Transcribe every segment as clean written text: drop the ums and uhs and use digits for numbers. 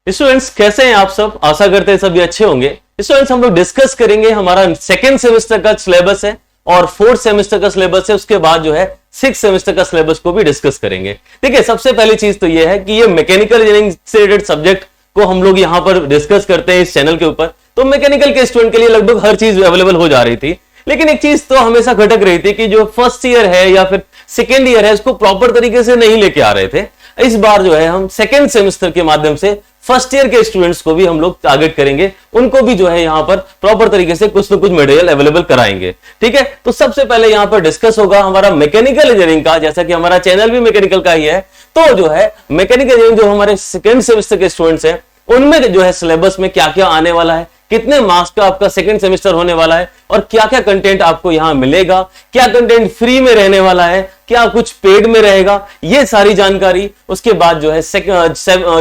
Students कैसे हैं आप सब? आशा करते हैं सभी अच्छे होंगे। स्टूडेंट्स हम लोग डिस्कस करेंगे, हमारा सेकेंड सेमेस्टर का सिलेबस है और फोर्थ सेमेस्टर का सिलेबस है। उसके बाद जो है सिक्स सेमेस्टर का सिलेबस को भी डिस्कस करेंगे। ठीक है, सबसे पहली चीज तो ये है कि ये मैकेनिकल इंजीनियरिंग से रिलेटेड सब्जेक्ट को हम लोग यहां पर डिस्कस करते हैं इस चैनल के ऊपर। तो मैकेनिकल के स्टूडेंट के लिए लगभग हर चीज अवेलेबल हो जा रही थी, लेकिन एक चीज तो हमेशा खटक रही थी कि जो फर्स्ट ईयर है या फिर सेकेंड ईयर है उसको प्रॉपर तरीके से नहीं लेके आ रहे थे। इस बार जो है हम सेकेंड सेमेस्टर के माध्यम से फर्स्ट ईयर के स्टूडेंट्स को भी हम लोग टारगेट करेंगे, उनको भी जो है यहां पर प्रॉपर तरीके से कुछ ना कुछ मटेरियल अवेलेबल कराएंगे। ठीक है, तो सबसे पहले यहां पर डिस्कस होगा हमारा मैकेनिकल इंजीनियरिंग का। जैसा कि हमारा चैनल भी मैकेनिकल का ही है, तो जो है मैकेनिकल इंजीनियरिंग जो हमारे सेकेंड सेमेस्टर के स्टूडेंट्स हैं उनमें जो है सिलेबस में क्या क्या आने वाला है, कितने मार्क्स का आपका सेकंड सेमेस्टर होने वाला है और क्या क्या कंटेंट आपको यहां मिलेगा, क्या कंटेंट फ्री में रहने वाला है, क्या कुछ पेड में रहेगा, ये सारी जानकारी उसके बाद जो है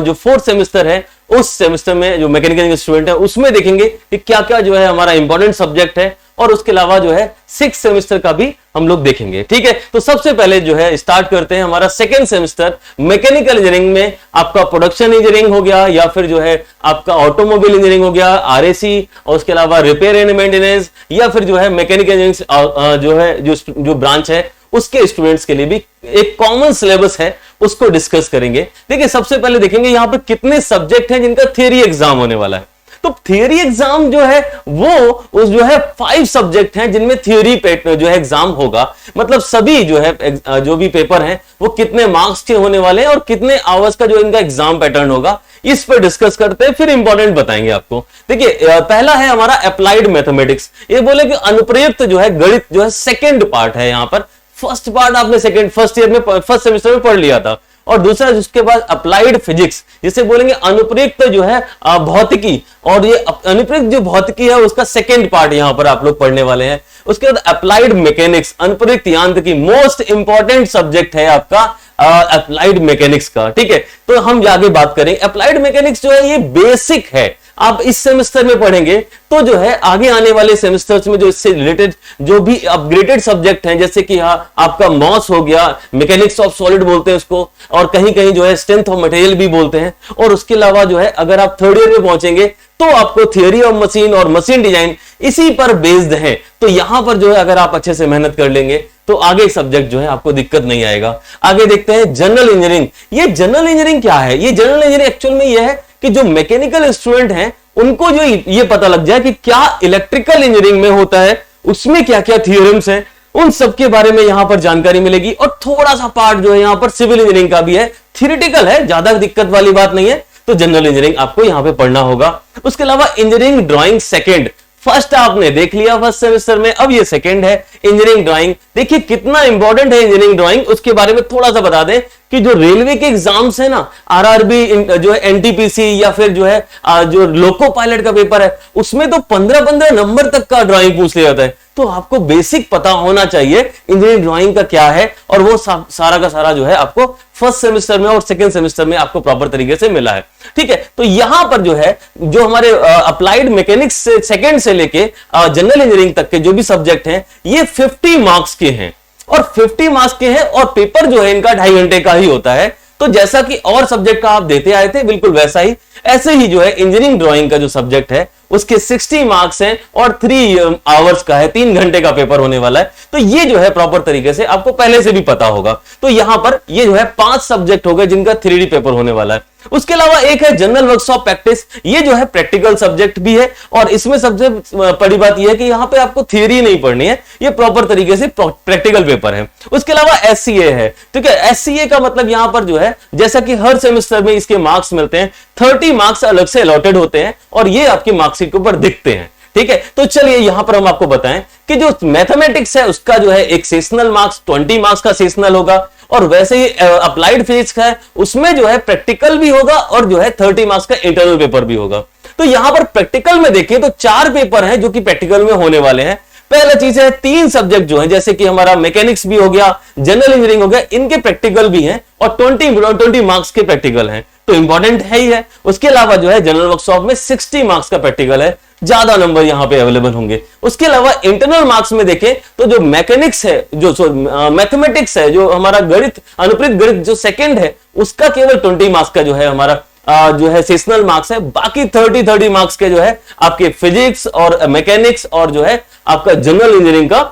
जो फोर्थ सेमेस्टर है उस सेमेस्टर में जो मैकेनिकल स्टूडेंट है उसमें देखेंगे कि क्या क्या जो है हमारा इंपॉर्टेंट सब्जेक्ट है, और उसके अलावा जो है सिक्स सेमेस्टर का भी हम लोग देखेंगे। ठीक है, तो सबसे पहले जो है स्टार्ट करते हैं हमारा सेकेंड सेमेस्टर मैकेनिकल इंजीनियरिंग में। आपका प्रोडक्शन इंजीनियरिंग हो गया या फिर जो है आपका ऑटोमोबाइल इंजीनियरिंग हो गया, आरएसी, और उसके अलावा रिपेयर एंड मेंटेनेंस, या फिर जो है मैकेनिकल इंजीनियरिंग जो है जो ब्रांच है उसके स्टूडेंट्स के लिए भी एक कॉमन सिलेबस है, उसको डिस्कस करेंगे। देखिए, सबसे पहले देखेंगे यहां पर कितने सब्जेक्ट हैं जिनका थियरी एग्जाम होने वाला है। तो थियरी एग्जाम जो है वो जो है 5 सब्जेक्ट हैं जिनमें थियरी जो है एग्जाम होगा। मतलब सभी जो है जो भी पेपर हैं वो कितने मार्क्स के होने वाले हैं और कितने आवर्स का जो इनका एग्जाम पैटर्न होगा, इस पर डिस्कस करते हैं, फिर इंपॉर्टेंट बताएंगे आपको। देखिए, पहला है हमारा अप्लाइड मैथमेटिक्स। ये बोले कि अनुप्रयुक्त जो है गणित जो है सेकेंड पार्ट है। यहां पर फर्स्ट पार्ट आपने फर्स्ट ईयर में फर्स्ट सेमेस्टर में पढ़ लिया था, और दूसरा उसके बाद अप्लाइड फिजिक्स, जिसे बोलेंगे अनुप्रयुक्त जो है भौतिकी, और ये अनुप्रयुक्त जो भौतिकी है उसका सेकेंड पार्ट यहां पर आप लोग पढ़ने वाले हैं। उसके बाद अप्लाइड मैकेनिक्स, अनुप्रयुक्त यांत्रिकी, मोस्ट इंपॉर्टेंट सब्जेक्ट है आपका अप्लाइड मैकेनिक्स का। ठीक है, तो हम आगे बात करें। अप्लाइड मैकेनिक्स जो है ये बेसिक है, आप इस सेमेस्टर में पढ़ेंगे तो जो है आगे आने वाले सेमेस्टर्स में जो इससे रिलेटेड जो भी अपग्रेडेड सब्जेक्ट हैं, जैसे कि आपका मॉस हो गया, मैकेनिक्स ऑफ सॉलिड बोलते हैं उसको, और कहीं कहीं जो है स्ट्रेंथ ऑफ मटेरियल भी बोलते हैं। और उसके अलावा जो है अगर आप थर्ड ईयर में पहुंचेंगे तो आपको थियरी ऑफ मशीन और मशीन डिजाइन इसी पर बेस्ड है। तो यहां पर जो है अगर आप अच्छे से मेहनत कर लेंगे तो आगे सब्जेक्ट जो है आपको दिक्कत नहीं आएगा। आगे देखते हैं जनरल इंजीनियरिंग। ये जनरल इंजीनियरिंग क्या है? ये जनरल इंजीनियरिंग एक्चुअल में यह है कि जो मैकेनिकल स्टूडेंट हैं उनको जो ये पता लग जाए कि क्या इलेक्ट्रिकल इंजीनियरिंग में होता है, उसमें क्या क्या थियोरम्स हैं, उन सब के बारे में यहां पर जानकारी मिलेगी। और थोड़ा सा पार्ट जो है यहां पर सिविल इंजीनियरिंग का भी है, थ्योरेटिकल है, ज्यादा दिक्कत वाली बात नहीं है। तो जनरल इंजीनियरिंग आपको यहां पे पढ़ना होगा। उसके अलावा इंजीनियरिंग ड्राइंग सेकेंड, फर्स्ट आपने देख लिया फर्स्ट सेमेस्टर में, अब ये सेकंड है इंजीनियरिंग ड्राइंग। देखिए कितना इंपॉर्टेंट है इंजीनियरिंग ड्राइंग, उसके बारे में थोड़ा सा बता दें कि जो रेलवे के एग्जाम्स है ना, आरआरबी जो है एनटीपीसी या फिर जो है जो लोको पायलट का पेपर है, उसमें तो 15-15 नंबर तक का ड्राइंग पूछ लिया जाता है। तो आपको बेसिक पता होना चाहिए इंजीनियरिंग ड्राइंग का क्या है, और वो सारा का सारा जो है आपको फर्स्ट सेमेस्टर में और सेकंड सेमेस्टर में आपको प्रॉपर तरीके से मिला है। ठीक है, तो यहां पर जो है जो हमारे अप्लाइड मैकेनिक्स से सेकंड से लेके जनरल इंजीनियरिंग तक के जो भी सब्जेक्ट हैं ये 50 मार्क्स के हैं, और 50 मार्क्स के हैं, और पेपर जो है इनका 2.5 घंटे का ही होता है। तो जैसा कि और सब्जेक्ट का आप देते आए थे बिल्कुल वैसा ही ऐसे ही जो है इंजीनियरिंग ड्राइंग का जो सब्जेक्ट है उसके 60 मार्क्स हैं और 3 आवर्स का है, 3 घंटे का पेपर होने वाला है। तो ये जो है प्रॉपर तरीके से आपको पहले से भी पता होगा। तो यहां पर ये जो है 5 सब्जेक्ट हो गए जिनका 3D पेपर होने वाला है। उसके अलावा एक है जनरल वर्कशॉप प्रैक्टिस, ये जो है प्रैक्टिकल सब्जेक्ट भी है, और इसमें सबसे बड़ी बात यह है कि यहां पे आपको थियरी नहीं पढ़नी है, ये प्रॉपर तरीके से प्रैक्टिकल पेपर है। उसके अलावा एससीए है। ठीक है, एससीए का मतलब यहां पर जो है जैसा कि हर सेमेस्टर में इसके मार्क्स मिलते हैं, 30 मार्क्स अलग से अलॉटेड होते हैं और ये आपकी मार्कशीट के ऊपर दिखते हैं। ठीक है, तो चलिए यहां पर हम आपको बताएं कि जो मैथमेटिक्स है उसका जो है एक सेशनल मार्क्स 20 मार्क्स का सेशनल होगा, और वैसे ही अप्लाइड फिजिक्स है उसमें जो है प्रैक्टिकल भी होगा और जो है 30 मार्क्स का इंटरनल पेपर भी होगा। तो यहां पर प्रैक्टिकल में देखिए तो 4 पेपर हैं जो कि प्रैक्टिकल में होने वाले हैं। पहला चीज है 3 सब्जेक्ट जो है जैसे कि हमारा मैकेनिक्स भी हो गया, जनरल इंजीनियरिंग हो गया, इनके प्रैक्टिकल भी हैं और 20 मार्क्स के प्रैक्टिकल हैं, तो इंपॉर्टेंट है ही है। उसके अलावा जो है जनरल वर्कशॉप में 60 मार्क्स का प्रैक्टिकल है, ज्यादा नंबर यहां पे अवेलेबल होंगे। उसके अलावा इंटरनल मार्क्स में देखें तो जो मैकेनिक्स है, जो मैथमेटिक्स है, जो हमारा गणित अनुप्रयुक्त गणित जो सेकंड है, उसका केवल 20 मार्क्स का जो है हमारा जो है सेशनल मार्क्स है, बाकी 30 मार्क्स के जो है आपके फिजिक्स और मैकेनिक्स और जो है आपका जनरल इंजीनियरिंग का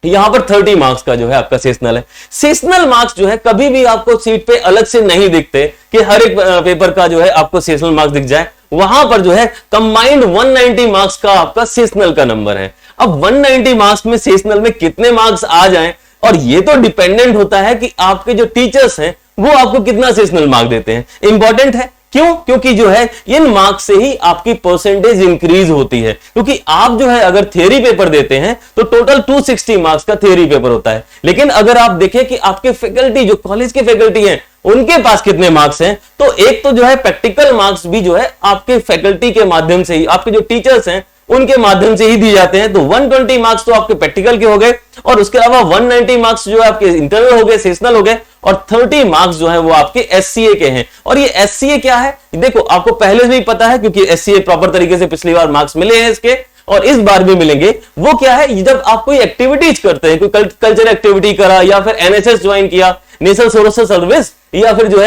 यहां पर 30 मार्क्स का जो है आपका सेशनल है। सेशनल मार्क्स जो है कभी भी आपको सीट पे अलग से नहीं दिखते कि हर एक पेपर का जो है आपको सेशनल मार्क्स दिख जाए, वहां पर जो है कंबाइंड 190 मार्क्स का आपका सेशनल का नंबर है। अब 190 मार्क्स में सेशनल में कितने मार्क्स आ जाएं, और ये तो डिपेंडेंट होता है कि आपके जो टीचर्स हैं वो आपको कितना सेशनल मार्क देते हैं। इंपॉर्टेंट है, क्यों? क्योंकि जो है इन मार्क्स से ही आपकी परसेंटेज इंक्रीज होती है। क्योंकि आप जो है अगर थियरी पेपर देते हैं तो टोटल 260 मार्क्स का थियरी पेपर होता है, लेकिन अगर आप देखें कि आपके फैकल्टी जो कॉलेज के फैकल्टी हैं उनके पास कितने मार्क्स हैं, तो एक तो जो है प्रैक्टिकल मार्क्स भी जो है आपके फैकल्टी के माध्यम से ही, आपके जो टीचर्स हैं उनके माध्यम से ही दी जाते हैं। तो 120 मार्क्स तो आपके प्रैक्टिकल के हो गए, और उसके अलावा 190 मार्क्स जो है आपके इंटरनल हो गए, सेशनल हो गए, और 30 मार्क्स जो है वो आपके एससीए के हैं। और ये एससीए क्या है, देखो आपको पहले से ही पता है क्योंकि एससीए प्रॉपर तरीके से पिछली बार मार्क्स मिले हैं इसके, और इस बार भी मिलेंगे। वो क्या है, जब आप कोई एक्टिविटीज करते हैं, कोई कल्चर एक्टिविटी करा या फिर एनएसएस ज्वाइन किया, नेशनल सोशल सर्विस, या फिर जो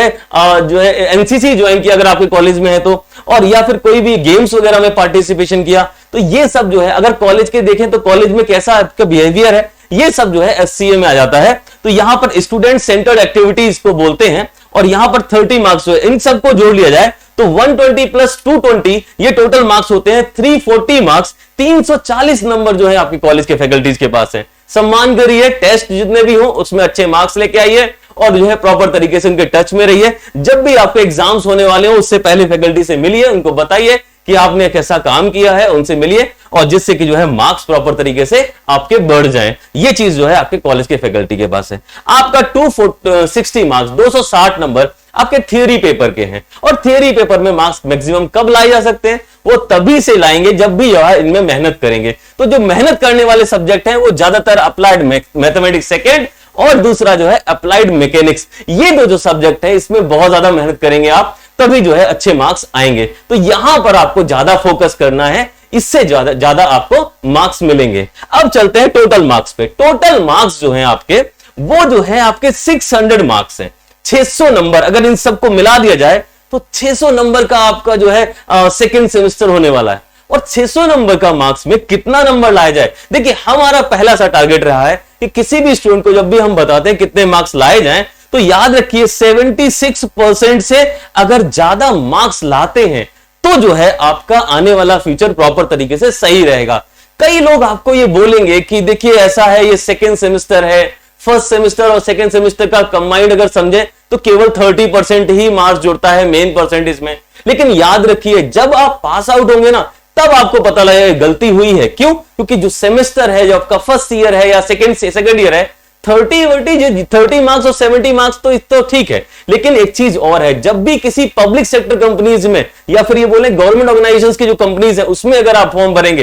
है एनसीसी ज्वाइन किया अगर आपके कॉलेज में है तो, और या फिर कोई भी गेम्स वगैरह में पार्टिसिपेशन किया, तो ये सब जो है अगर कॉलेज के देखें तो कॉलेज में कैसा आपका बिहेवियर है, ये सब जो है एससीए में आ जाता है। तो यहां पर स्टूडेंट सेंटर्ड एक्टिविटीज को बोलते हैं, और यहां पर 30 मार्क्स जो है इन सबको जोड़ लिया जाए तो 120 प्लस 220 ये टोटल मार्क्स होते हैं 340 मार्क्स। 340 नंबर जो है आपके कॉलेज के फैकल्टीज के पास है। सम्मान करिए, टेस्ट जितने भी हो उसमें अच्छे मार्क्स लेके आइए, और जो है प्रॉपर तरीके से उनके टच में रहिए। जब भी आपके एग्जाम्स होने वाले हो उससे पहले फैकल्टी से मिलिए, उनको बताइए कि आपने कैसा काम किया है, उनसे मिलिए, और जिससे कि जो है मार्क्स प्रॉपर तरीके से आपके बढ़ जाएं। ये चीज जो है आपके कॉलेज के फैकल्टी के पास है। आपका 260 मार्क्स 260 नंबर आपके थियरी पेपर के हैं, और थियरी पेपर में मार्क्स मैक्सिमम कब लाए जा सकते हैं, वो तभी से लाएंगे जब भी जो है इनमें मेहनत करेंगे। तो जो मेहनत करने वाले सब्जेक्ट हैं वो ज्यादातर अप्लाइड मैथमेटिक्स सेकेंड, और दूसरा जो है अप्लाइड मैकेनिक्स। ये दो जो सब्जेक्ट है इसमें बहुत ज्यादा मेहनत करेंगे आप, तभी जो है अच्छे मार्क्स आएंगे। तो यहां पर आपको ज्यादा फोकस करना है, इससे ज्यादा आपको मार्क्स मिलेंगे। अब चलते हैं टोटल मार्क्स पे। टोटल मार्क्स जो है आपके वो जो है आपके 600 मार्क्स हैं, 600 नंबर। अगर इन सबको मिला दिया जाए तो 600 नंबर का आपका जो है सेकेंड सेमेस्टर होने वाला है। और 600 नंबर का मार्क्स में कितना नंबर लाया जाए, देखिए हमारा पहला सा टारगेट रहा है कि किसी भी स्टूडेंट को जब भी हम बताते हैं कितने मार्क्स लाए जाएं, तो याद रखिए 76% से अगर ज्यादा मार्क्स लाते हैं तो जो है आपका आने वाला फ्यूचर प्रॉपर तरीके से सही रहेगा। कई लोग आपको ये बोलेंगे कि देखिए ऐसा है, ये सेकेंड सेमेस्टर है, फर्स्ट सेमेस्टर और सेकेंड सेमेस्टर का कंबाइंड अगर समझे तो केवल 30% ही मार्क्स जुड़ता है मेन परसेंटेज में। लेकिन याद रखिए जब आप पास आउट होंगे ना तब आपको पता लगेगा गलती हुई है। क्यों? क्योंकि जो सेमेस्टर है, जो आपका फर्स्ट ईयर है या सेकेंड ईयर है, 30 मार्क्स और 70 मार्क्स तो ठीक है। लेकिन एक चीज और है, जब भी किसी पब्लिक सेक्टर कंपनीज में या फिर ये बोले गवर्नमेंट ऑर्गेनाइजेशंस की जो कंपनीज है उसमें अगर आप फॉर्म भरेंगे,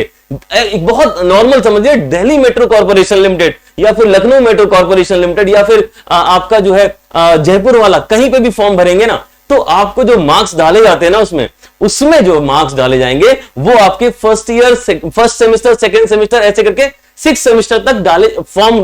एक बहुत नॉर्मल समझिए दिल्ली मेट्रो कॉर्पोरेशन लिमिटेड या फिर लखनऊ मेट्रो कॉर्पोरेशन लिमिटेड या फिर आपका जो है जयपुर वाला, कहीं पे भी फॉर्म भरेंगे ना तो आपको जो मार्क्स डाले जाते हैं ना उसमें जो मार्क्स डाले जाएंगे वो आपके फर्स्ट सेमेस्टर, सेकेंड सेमेस्टर ऐसे करके 6 सेमेस्टर तक डाले फॉर्म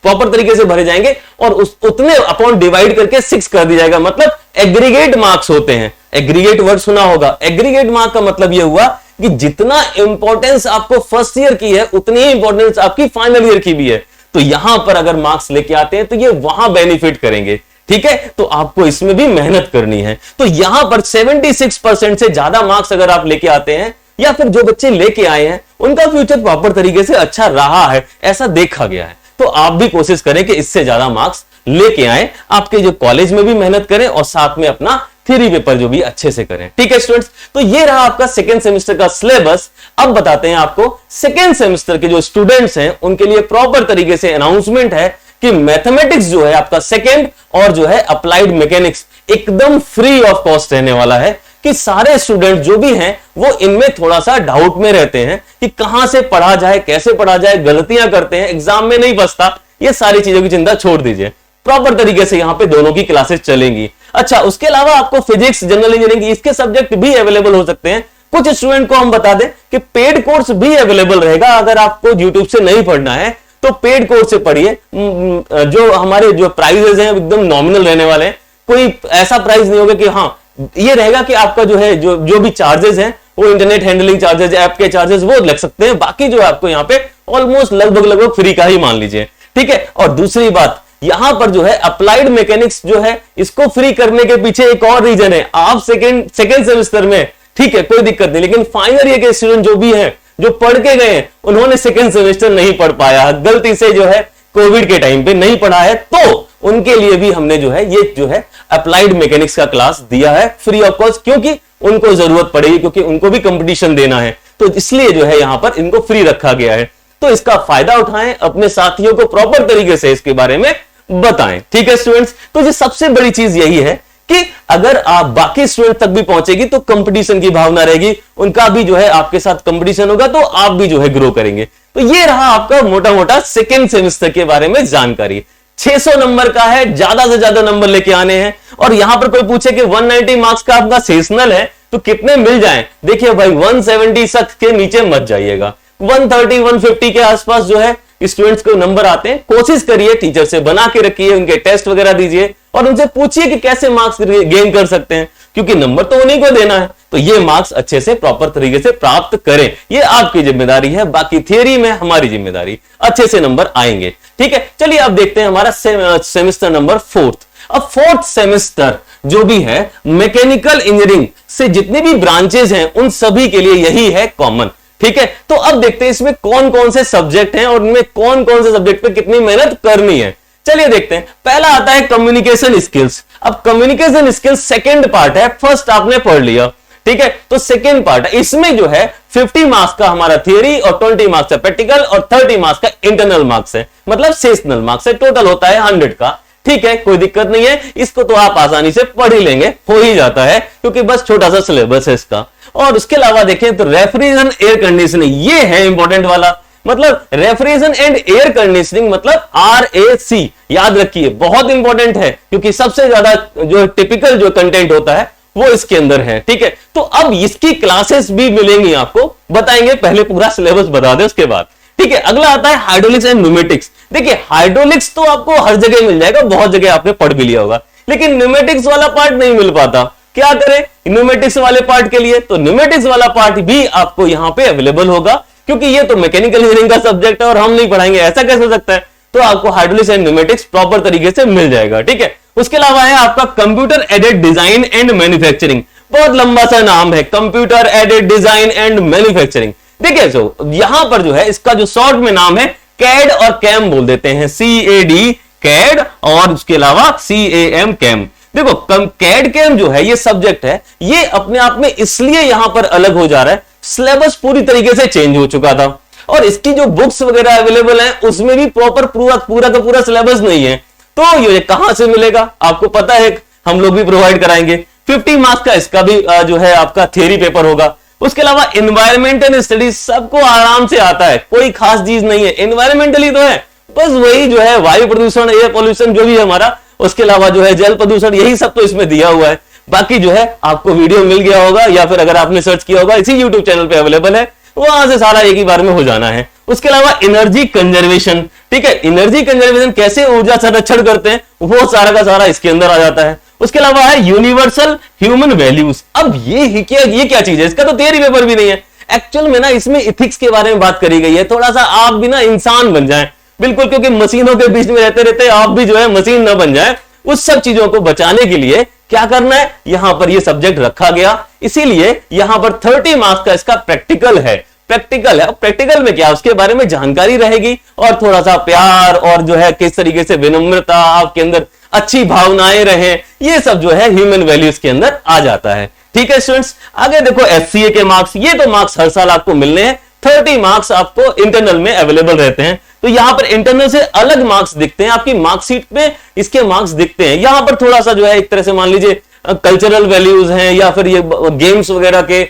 प्रॉपर तरीके से भरे जाएंगे और उतने अपॉन डिवाइड करके 6 कर दिया जाएगा। मतलब एग्रीगेट मार्क्स होते हैं। एग्रीगेट वर्ड सुना होगा। एग्रीगेट मार्क का मतलब यह हुआ कि जितना इंपॉर्टेंस आपको फर्स्ट ईयर की है उतनी ही इंपॉर्टेंस आपकी फाइनल ईयर की भी है। तो यहां पर अगर मार्क्स लेके आते हैं तो ये वहां बेनिफिट करेंगे। ठीक है, तो आपको इसमें भी मेहनत करनी है। तो यहां पर 76% से ज्यादा मार्क्स अगर आप लेके आते हैं या फिर जो बच्चे लेके आए हैं उनका फ्यूचर प्रॉपर तरीके से अच्छा रहा है, ऐसा देखा गया है। तो आप भी कोशिश करें कि इससे ज्यादा मार्क्स लेके आए, आपके जो कॉलेज में भी मेहनत करें और साथ में अपना थ्योरी पेपर जो भी अच्छे से करें। ठीक है स्टूडेंट्स, तो ये रहा आपका सेकेंड सेमेस्टर का सिलेबस। अब बताते हैं आपको सेकेंड सेमेस्टर के जो स्टूडेंट्स हैं उनके लिए प्रॉपर तरीके से अनाउंसमेंट है कि मैथमेटिक्स जो है आपका सेकेंड और जो है अप्लाइड मैकेनिक्स एकदम फ्री ऑफ कॉस्ट रहने वाला है। कि सारे स्टूडेंट जो भी हैं वो इनमें थोड़ा सा डाउट में रहते हैं कि कहां से पढ़ा जाए, कैसे पढ़ा जाए, गलतियां करते हैं, एग्जाम में नहीं बचता। ये सारी चीजों की चिंता छोड़ दीजिए, प्रॉपर तरीके से यहां पे दोनों की क्लासेस चलेंगी। अच्छा, उसके अलावा आपको फिजिक्स, जनरल इंजीनियरिंग इसके सब्जेक्ट भी अवेलेबल हो सकते हैं। कुछ स्टूडेंट को हम बता दें कि पेड कोर्स भी अवेलेबल रहेगा। अगर आपको यूट्यूब से नहीं पढ़ना है तो पेड कोर्स से पढ़िए। जो हमारे जो प्राइजेस हैं एकदम नॉमिनल रहने वाले हैं। कोई ऐसा प्राइस नहीं होगा कि हाँ ये रहेगा कि आपका जो है जो भी चार्जेस हैं वो इंटरनेट हैंडलिंग चार्जेस, ऐप के चार्जेस वो लग सकते हैं, बाकी जो है आपको यहाँ पे ऑलमोस्ट लगभग फ्री का ही मान लीजिए, ठीक है। और दूसरी बात यहां पर जो है अप्लाइड मैकेनिक्स जो है इसको फ्री करने के पीछे एक और रीजन है, आप सेकेंड सेमेस्टर में, ठीक है, कोई दिक्कत नहीं, लेकिन फाइनल ईयर के स्टूडेंट जो भी हैं जो पढ़ के गए हैं उन्होंने सेकेंड सेमेस्टर नहीं पढ़ पाया, गलती से जो है कोविड के टाइम पे नहीं पढ़ा है, तो उनके लिए भी हमने जो है ये जो है अप्लाइड मैकेनिक्स का क्लास दिया है फ्री ऑफ कॉस्ट, क्योंकि उनको जरूरत पड़ेगी, क्योंकि उनको भी कंपटीशन देना है, तो इसलिए जो है यहां पर इनको फ्री रखा गया है। तो इसका फायदा उठाएं, अपने साथियों को प्रॉपर तरीके से इसके बारे में बताएं, ठीक है स्टूडेंट्स। तो ये सबसे बड़ी चीज यही है कि अगर आप बाकी स्टूडेंट तक भी पहुंचेगी तो कंपटीशन की भावना रहेगी, उनका भी जो है आपके साथ कंपटीशन होगा, तो आप भी जो है ग्रो करेंगे। तो ये रहा आपका मोटा मोटा सेकेंड सेमेस्टर के बारे में जानकारी। 600 नंबर का है, ज्यादा से ज्यादा नंबर लेके आने हैं। और यहां पर कोई पूछे कि 190 मार्क्स का आपका सेशनल है तो कितने मिल जाएं, देखिए भाई 170 तक के नीचे मत जाइएगा, 130 150 के आसपास जो है स्टूडेंट्स को नंबर आते हैं। कोशिश करिए, टीचर से बना के रखिए, उनके टेस्ट वगैरह दीजिए और उनसे पूछिए कि कैसे मार्क्स गेन कर सकते हैं, क्योंकि नंबर तो उन्हीं को देना है, तो ये मार्क्स अच्छे से प्रॉपर तरीके से प्राप्त करें, ये आपकी जिम्मेदारी है। बाकी थियरी में हमारी जिम्मेदारी, अच्छे से नंबर आएंगे, ठीक है। चलिए अब देखते हैं हमारा सेमेस्टर नंबर 4th। अब 4th सेमेस्टर जो भी है मैकेनिकल इंजीनियरिंग से जितनी भी ब्रांचेस हैं उन सभी के लिए यही है कॉमन, ठीक है। तो अब देखते हैं इसमें कौन कौन से सब्जेक्ट हैं और उनमें कौन कौन से सब्जेक्ट पे कितनी मेहनत करनी है। चलिए देखते हैं। पहला आता है कम्युनिकेशन स्किल्स। अब कम्युनिकेशन स्किल्स सेकंड पार्ट है, फर्स्ट आपने पढ़ लिया, ठीक है, तो सेकंड पार्ट है। इसमें जो है 50 मार्क्स का हमारा थियरी और 20 मार्क्स का प्रैक्टिकल और 30 मार्क्स का इंटरनल मार्क्स है, मतलब सेशनल मार्क्स है, टोटल होता है 100 का, ठीक है, कोई दिक्कत नहीं है, इसको तो आप आसानी से पढ़ ही लेंगे, हो ही जाता है, क्योंकि बस छोटा सा सिलेबस है इसका। और उसके अलावा देखें तो रेफ्रिजरेशन एयर कंडीशनिंग, ये है इंपॉर्टेंट वाला, मतलब रेफ्रिजरेशन एंड एयर कंडीशनिंग मतलब RAC, याद रखिए, बहुत इंपॉर्टेंट है, क्योंकि सबसे ज्यादा जो टिपिकल जो कंटेंट होता है वो इसके अंदर है, ठीक है। तो अब इसकी क्लासेस भी मिलेंगी आपको, बताएंगे, पहले पूरा सिलेबस बता दे उसके बाद, ठीक है। अगला आता है हाइड्रोलिक्स एंड न्यूमेटिक्स। देखिए हाइड्रोलिक्स तो आपको हर जगह मिल जाएगा, बहुत जगह आपने पढ़ भी लिया होगा, लेकिन न्यूमेटिक्स वाला पार्ट नहीं मिल पाता। क्या करें न्यूमेटिक्स वाले पार्ट के लिए? तो न्यूमेटिक्स वाला पार्ट भी आपको यहां पे अवेलेबल होगा, क्योंकि ये तो मैकेनिकल इंजीनियरिंग का सब्जेक्ट है और हम नहीं पढ़ाएंगे, ऐसा कैसे हो सकता है। तो आपको हाइड्रोलिक्स एंड न्यूमेटिक्स प्रॉपर तरीके से मिल जाएगा, ठीक है। उसके अलावा है आपका computer aided design and manufacturing, बहुत लंबा सा नाम है, computer aided design and manufacturing. देखिए जो यहां पर जो है इसका जो शॉर्ट में नाम है कैड और कैम बोल देते हैं, CAD कैड और उसके अलावा CAM कैम। देखो कैड कैम जो है ये सब्जेक्ट है, ये अपने आप में इसलिए यहां पर अलग हो जा रहा है, सिलेबस पूरी तरीके से चेंज हो चुका था और इसकी जो बुक्स वगैरह अवेलेबल है उसमें भी प्रॉपर पूरा का पूरा सिलेबस नहीं है। तो ये कहां से मिलेगा आपको पता है, हम लोग भी प्रोवाइड कराएंगे। 50 मार्क्स का इसका भी जो है आपका थियरी पेपर होगा। उसके अलावा एनवायरमेंटल स्टडीज सबको आराम से आता है, कोई खास चीज नहीं है, एनवायरमेंटली तो है, बस वही जो है वायु प्रदूषण, एयर पॉल्यूशन जो भी है हमारा, उसके अलावा जो है जल प्रदूषण, यही सब तो इसमें दिया हुआ है। बाकी जो है आपको वीडियो मिल गया होगा या फिर अगर आपने सर्च किया होगा इसी यूट्यूब चैनल पे अवेलेबल है, वहां से सारा एक ही बार में हो जाना है। उसके अलावा एनर्जी कंजर्वेशन, ठीक है, एनर्जी कंजर्वेशन कैसे ऊर्जा संरक्षण करते हैं वो सारा का सारा इसके अंदर आ जाता है। उसके अलावा है यूनिवर्सल ह्यूमन वैल्यूज। अब ये क्या चीज है, इसका तो थियरी पेपर भी नहीं है एक्चुअल में ना, इसमें इथिक्स के बारे में बात करी गई है, थोड़ा सा आप भी ना इंसान बन जाएं, बिल्कुल, क्योंकि मशीनों के बीच में रहते रहते आप भी जो है मशीन ना बन जाए। उस सब चीजों को बचाने के लिए क्या करना है, यहां पर ये सब्जेक्ट रखा गया, इसीलिए यहां पर 30 मार्क्स का इसका प्रैक्टिकल है। प्रैक्टिकल में क्या, उसके बारे में जानकारी रहेगी और थोड़ा सा प्यार और जो है किस तरीके से विनम्रता, आपके अंदर अच्छी भावनाएं रहे, ये सब जो है ह्यूमन वैल्यूज के अंदर आ जाता है, ठीक है स्टूडेंट्स। आगे देखो SCA के मार्क्स, ये तो मार्क्स हर साल आपको मिलने हैं, 30 मार्क्स आपको इंटरनल में अवेलेबल रहते हैं। तो यहां पर इंटरनल से अलग मार्क्स दिखते हैं, आपकी मार्कशीट पे इसके मार्क्स दिखते हैं। यहां पर थोड़ा सा जो है एक तरह से मान लीजिए कल्चरल वैल्यूज हैं या फिर ये गेम्स वगैरह के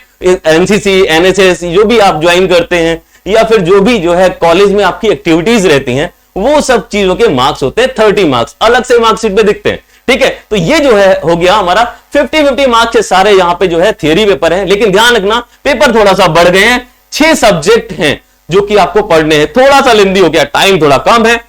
NCC NSS जो भी आप ज्वाइन करते हैं या फिर जो भी जो है कॉलेज में आपकी एक्टिविटीज रहती हैं, वो सब चीजों के मार्क्स होते हैं, 30 मार्क्स अलग से मार्कशीट पे दिखते हैं, ठीक है। तो ये जो है हो गया हमारा 50-50 मार्क्स के सारे यहाँ पे जो है थियरी पेपर है, लेकिन ध्यान रखना पेपर थोड़ा सा बढ़ गए हैं, 6 सब्जेक्ट हैं जो कि आपको पढ़ने हैं, थोड़ा सा लेंदी हो गया, टाइम थोड़ा कम है,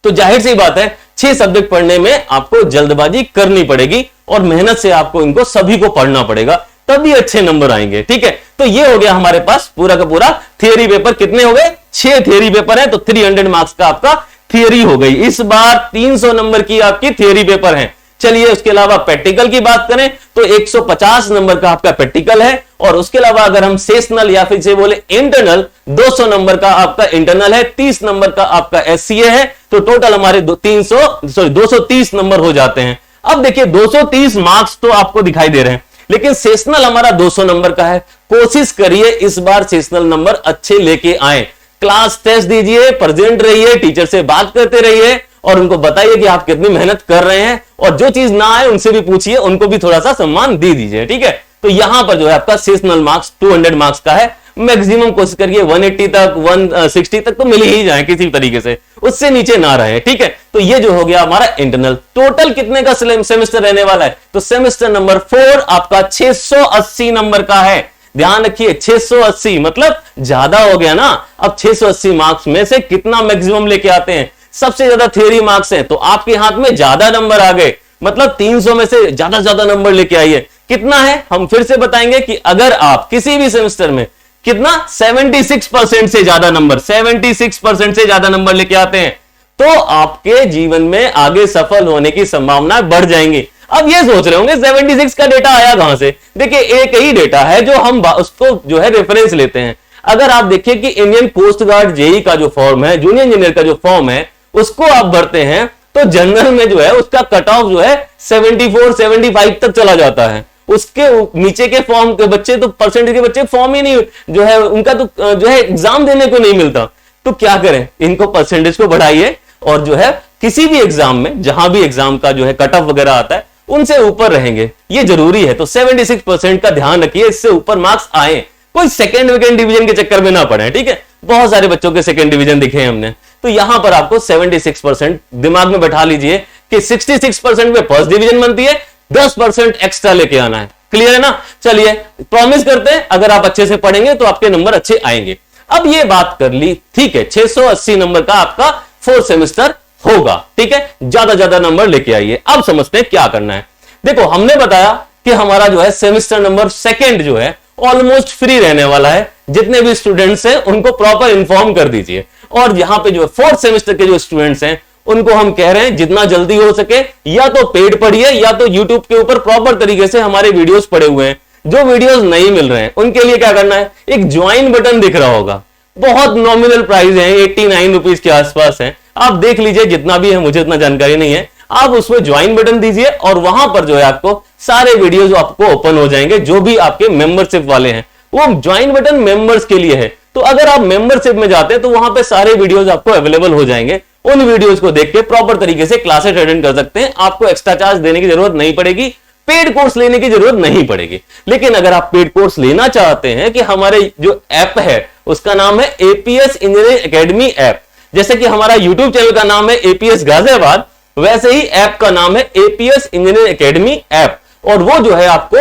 तो जाहिर सी बात है 6 सब्जेक्ट पढ़ने में आपको जल्दबाजी करनी पड़ेगी और मेहनत से आपको इनको सभी को पढ़ना पड़ेगा, तभी अच्छे नंबर आएंगे। ठीक है, तो ये हो गया हमारे पास पूरा का पूरा थियरी पेपर। कितने हो गए? 6 थियरी पेपर है, तो 300 मार्क्स का आपका थियरी हो गई। इस बार 300 नंबर की आपकी थियरी पेपर है। चलिए उसके अलावा प्रैक्टिकल की बात करें तो 150 नंबर का आपका प्रैक्टिकल है, और उसके अलावा अगर हम सेशनल या फिर से बोले इंटरनल, 200 नंबर का आपका इंटरनल है, 30 नंबर का आपका एससीए है, तो टोटल हमारे 230 नंबर हो जाते हैं। अब देखिए 230 मार्क्स तो आपको दिखाई दे रहे हैं, लेकिन सेशनल हमारा 200 नंबर का है। कोशिश करिए इस बार सेशनल नंबर अच्छे लेके आए, क्लास टेस्ट दीजिए, प्रेजेंट रहिए, टीचर से बात करते रहिए और उनको बताइए कि आप कितनी मेहनत कर रहे हैं, और जो चीज ना आए उनसे भी पूछिए, उनको भी थोड़ा सा सम्मान दे दीजिए। ठीक है, तो यहां पर जो है आपका सेशनल मार्क्स 200 मार्क्स का है। मैक्सिमम कोशिश करिए 180 तक 160 तक तो मिल ही जाए किसी तरीके से, उससे नीचे ना रहे। ठीक है, तो ये जो हो गया हमारा इंटरनल। टोटल कितने का सेमेस्टर रहने वाला है? तो सेमेस्टर नंबर 4 आपका 680 नंबर का है। ध्यान रखिए 680 मतलब ज्यादा हो गया ना। अब 680 मार्क्स में से कितना मैक्सिमम लेके आते हैं? सबसे ज्यादा थ्योरी मार्क्स हैं, तो आपके हाथ में ज्यादा नंबर आ गए, मतलब 300 में से ज्यादा नंबर लेके आइए। कितना है हम फिर से बताएंगे कि अगर आप किसी भी सेमेस्टर में कितना 76% से ज्यादा नंबर 76% से ज्यादा नंबर लेके आते हैं, तो आपके जीवन में आगे सफल होने की संभावना बढ़ जाएंगी। अब ये सोच रहे होंगे 76 का डेटा आया कहां से? देखिए एक ही डेटा है जो हम उसको जो है रेफरेंस लेते हैं। अगर आप देखिए कि इंडियन कोस्ट गार्ड जेई का जो फॉर्म है, जूनियर इंजीनियर का जो फॉर्म है, उसको आप भरते हैं तो जनरल में जो है उसका कट ऑफ जो है 74-75 तक चला जाता है। उसके नीचे के फॉर्म के बच्चे तो परसेंटेज के बच्चे फॉर्म ही नहीं जो है उनका तो जो है एग्जाम देने को नहीं मिलता। तो क्या करें, इनको परसेंटेज को बढ़ाइए और जो है किसी भी एग्जाम में जहां भी एग्जाम का जो है कट ऑफ वगैरह आता है उनसे ऊपर रहेंगे, ये जरूरी है। तो 76% का ध्यान रखिए, इससे ऊपर मार्क्स आए, कोई सेकेंड डिवीजन के चक्कर में ना पड़े। ठीक है, बहुत सारे बच्चों के सेकेंड डिवीजन दिखे हैं हमने, तो यहां पर आपको 76% दिमाग में बैठा लीजिए कि 66% में फर्स्ट डिवीजन बनती है, 10% एक्स्ट्रा लेके आना है। क्लियर है ना? चलिए प्रॉमिस करते हैं अगर आप अच्छे से पढ़ेंगे तो आपके नंबर अच्छे आएंगे। अब ये बात कर ली, ठीक है, 680 नंबर का आपका 4 सेमेस्टर होगा। ठीक है, ज्यादा नंबर लेके आइए। अब समझते हैं क्या करना है। देखो हमने बताया कि हमारा जो है सेमेस्टर नंबर 2 जो है ऑलमोस्ट फ्री रहने वाला है। जितने भी स्टूडेंट्स हैं उनको प्रॉपर इन्फॉर्म कर दीजिए, और यहां पे जो 4th सेमेस्टर के जो स्टूडेंट्स हैं उनको हम कह रहे हैं जितना जल्दी हो सके या तो पेड पढ़िए या तो यूट्यूब के ऊपर प्रॉपर तरीके से हमारे वीडियोस पड़े हुए हैं। जो वीडियोस नहीं मिल रहे हैं उनके लिए क्या करना है, एक ज्वाइन बटन दिख रहा होगा, बहुत नॉमिनल प्राइस है, 89 रुपीज के आसपास है। आप देख लीजिए, जितना भी है, मुझे इतना जानकारी नहीं है, आप उसमें ज्वाइन बटन दीजिए और वहां पर जो है आपको सारे वीडियोस आपको ओपन हो जाएंगे। जो भी आपके मेंबरशिप वाले हैं, वो ज्वाइन बटन मेंबर्स के लिए है। तो अगर आप मेंबरशिप में जाते हैं तो वहां पे सारे वीडियोस आपको अवेलेबल हो जाएंगे। उन वीडियोस को देख के प्रॉपर तरीके से क्लासेस अटेंड कर सकते हैं। आपको एक्स्ट्रा चार्ज देने की जरूरत नहीं पड़ेगी, पेड कोर्स लेने की जरूरत नहीं पड़ेगी। लेकिन अगर आप पेड कोर्स लेना चाहते हैं, कि हमारे जो ऐप है उसका नाम है एपीएस इंजीनियरिंग एकेडमी ऐप, जैसे कि हमारा यूट्यूब चैनल का नाम है एपीएस गाजियाबाद, वैसे ही ऐप का नाम है एपीएस इंजीनियरिंग एकेडमी ऐप, और वो जो है आपको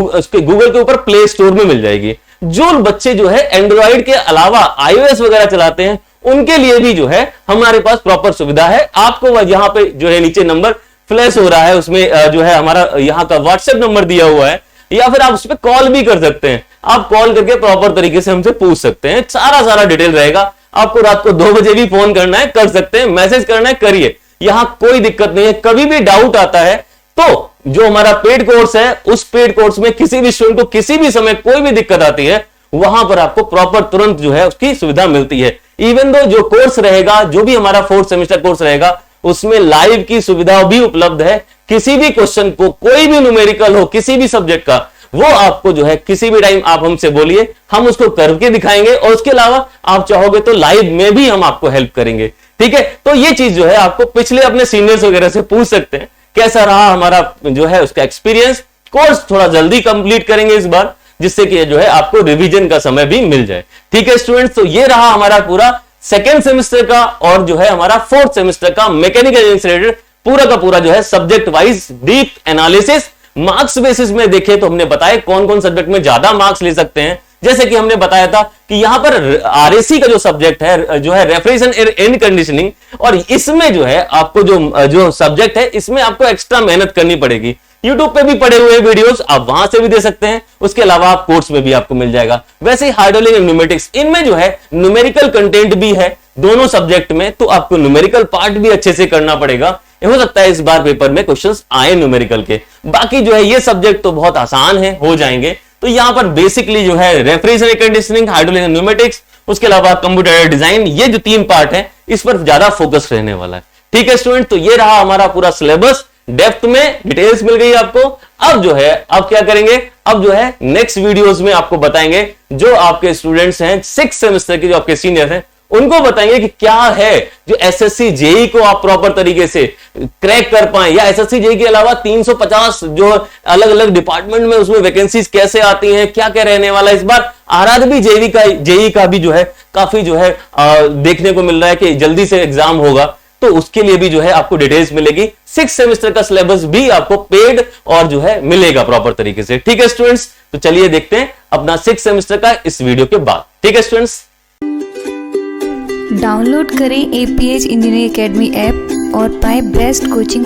उसके गूगल के ऊपर प्ले स्टोर में मिल जाएगी। जो बच्चे जो है एंड्रॉइड के अलावा आईओएस वगैरह चलाते हैं उनके लिए भी जो है हमारे पास प्रॉपर सुविधा है। आपको यहां पे जो है नीचे नंबर फ्लैश हो रहा है, उसमें जो है हमारा यहाँ का व्हाट्सएप नंबर दिया हुआ है, या फिर आप उस पर कॉल भी कर सकते हैं। आप कॉल करके प्रॉपर तरीके से हमसे पूछ सकते हैं, सारा डिटेल रहेगा। आपको रात को 2 बजे भी फोन करना है कर सकते हैं, मैसेज करना है करिए, यहां कोई दिक्कत नहीं है। कभी भी डाउट आता है तो जो हमारा पेड कोर्स है, उस पेड कोर्स में किसी भी स्टूडेंट को किसी भी समय कोई भी दिक्कत आती है, वहां पर आपको प्रॉपर तुरंत जो है उसकी सुविधा मिलती है। इवन दो जो कोर्स रहेगा, जो भी हमारा 4th सेमेस्टर कोर्स रहेगा, उसमें लाइव की सुविधा भी उपलब्ध है। किसी भी क्वेश्चन को, कोई भी न्यूमेरिकल हो किसी भी सब्जेक्ट का, वो आपको जो है किसी भी टाइम आप हमसे बोलिए, हम उसको करके दिखाएंगे, और उसके अलावा आप चाहोगे तो लाइव में भी हम आपको हेल्प करेंगे। ठीक है, तो ये चीज जो है आपको पिछले अपने सीनियर्स वगैरह से पूछ सकते हैं कैसा रहा हमारा जो है उसका एक्सपीरियंस। कोर्स थोड़ा जल्दी कंप्लीट करेंगे इस बार, जिससे कि जो है आपको रिवीजन का समय भी मिल जाए। ठीक है स्टूडेंट्स, तो ये रहा हमारा पूरा 2nd सेमेस्टर का और जो है हमारा 4th सेमेस्टर का मैकेनिकल इंजीनियरिंग से रिलेटेड पूरा का पूरा जो है subject wise deep analysis. Marks basis में देखें तो हमने बताया कौन कौन सब्जेक्ट में ज्यादा मार्क्स ले सकते हैं, जैसे कि हमने बताया था कि यहां पर आरएसी का जो सब्जेक्ट है जो है रेफ्रिजरेशन एयर कंडीशनिंग, और इसमें जो है आपको जो सब्जेक्ट है इसमें आपको एक्स्ट्रा मेहनत करनी पड़ेगी। YouTube पे भी पड़े हुए वीडियोस आप वहां से भी दे सकते हैं, उसके अलावा आप कोर्स में भी आपको मिल जाएगा। वैसे ही हाइड्रोलिक एंड न्यूमेटिक्स, इनमें जो है न्यूमेरिकल कंटेंट भी है दोनों सब्जेक्ट में, तो आपको न्यूमेरिकल पार्ट भी अच्छे से करना पड़ेगा। हो सकता है इस बार पेपर में क्वेश्चंस आए न्यूमेरिकल के। बाकी जो है ये सब्जेक्ट तो बहुत आसान है, हो जाएंगे। तो यहां पर बेसिकली जो है refrigeration air conditioning, hydraulic and pneumatics, उसके अलावा कंप्यूटर डिजाइन, ये जो 3 पार्ट है इस पर ज्यादा फोकस रहने वाला है। ठीक है स्टूडेंट, तो ये रहा हमारा पूरा सिलेबस, डेप्थ में डिटेल्स मिल गई आपको। अब जो है अब क्या करेंगे, अब जो है नेक्स्ट वीडियोस में आपको बताएंगे, जो आपके स्टूडेंट्स हैं 6 सेमेस्टर के, जो आपके सीनियर हैं, उनको बताएंगे कि क्या है जो एसएससी जेई को आप प्रॉपर तरीके से क्रैक कर पाए, या एसएससी जेई के अलावा 350 जो अलग अलग डिपार्टमेंट में उसमें वैकेंसीज कैसे आती हैं, क्या क्या रहने वाला है। इस बार आरआरबी जेई का भी जो है काफी जो है देखने को मिल रहा है कि जल्दी से एग्जाम होगा, तो उसके लिए भी जो है आपको डिटेल्स मिलेगी। 6 सेमेस्टर का सिलेबस भी आपको पेड और जो है मिलेगा प्रॉपर तरीके से। ठीक है स्टूडेंट्स, तो चलिए देखते हैं अपना 6 सेमेस्टर का इस वीडियो के बाद। ठीक है स्टूडेंट्स, डाउनलोड करें APH इंजीनियरिंग एकेडमी ऐप और पाएं बेस्ट कोचिंग।